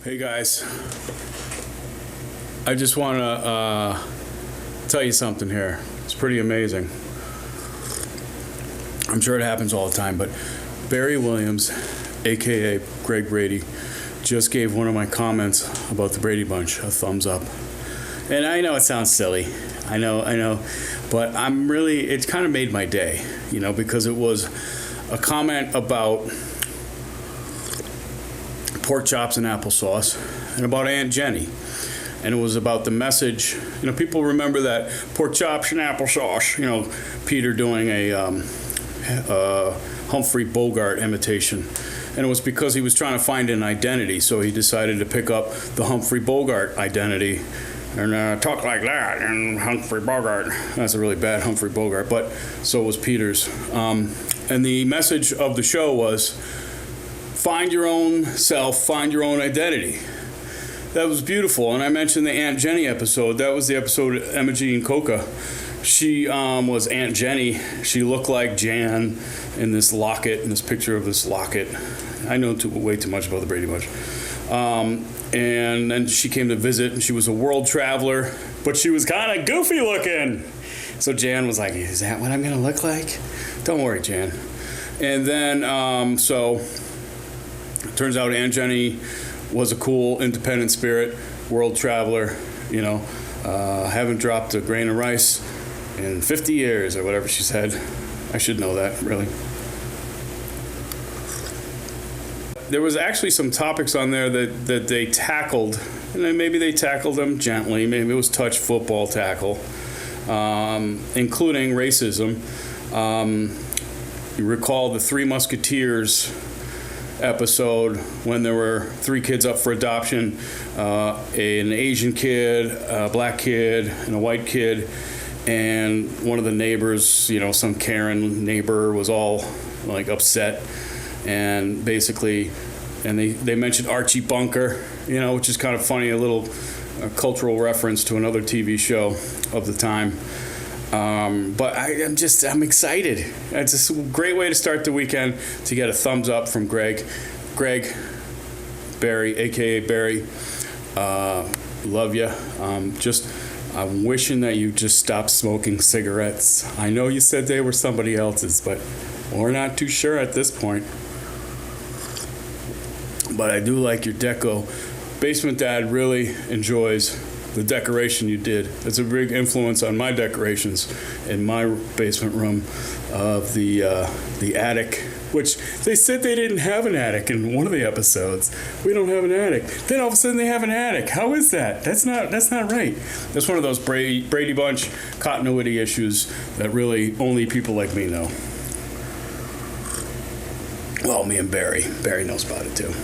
Hey guys, I just want to tell you something here. It's pretty amazing. I'm sure it happens all the time, but Barry Williams, aka Greg Brady, just gave one of my comments about the Brady Bunch a thumbs up. And I know it sounds silly. I know, but it kind of made my day, because it was a comment about pork chops and applesauce, and about Aunt Jenny. And it was about the message. People remember that pork chops and applesauce, Peter doing a Humphrey Bogart imitation. And it was because he was trying to find an identity, so he decided to pick up the Humphrey Bogart identity and talk like that, and Humphrey Bogart. That's a really bad Humphrey Bogart, but so was Peter's. And the message of the show was, find your own self, find your own identity. That was beautiful. And I mentioned the Aunt Jenny episode. That was the episode of Imogene Coca. She was Aunt Jenny. She looked like Jan in this locket, in this picture of this locket. I know way too much about the Brady Bunch. And then she came to visit, and she was a world traveler, but she was kind of goofy looking. So Jan was like, is that what I'm going to look like? Don't worry, Jan. And then, it turns out Aunt Jenny was a cool, independent spirit, world traveler, haven't dropped a grain of rice in 50 years or whatever she said. I should know that, really. There was actually some topics on there that they tackled, and then maybe they tackled them gently. Maybe it was touch football tackle, including racism. You recall the Three Musketeers episode when there were three kids up for adoption, an Asian kid, a black kid, and a white kid, and one of the neighbors, some Karen neighbor, was all like upset, and basically, and they mentioned Archie Bunker, which is kind of funny, a little cultural reference to another TV show of the time. But I'm excited. It's just a great way to start the weekend to get a thumbs up from Greg, Barry, aka Barry. Love you. I'm wishing that you just stopped smoking cigarettes. I know you said they were somebody else's, but we're not too sure at this point. But I do like your deco. Basement Dad really enjoys the decoration you did. It's a big influence on my decorations in my basement room of the attic, which they said they didn't have an attic in one of the episodes. We don't have an attic. Then all of a sudden they have an attic. How is that? That's not right. That's one of those Brady Bunch continuity issues that really only people like me know. Well, me and Barry. Barry knows about it too.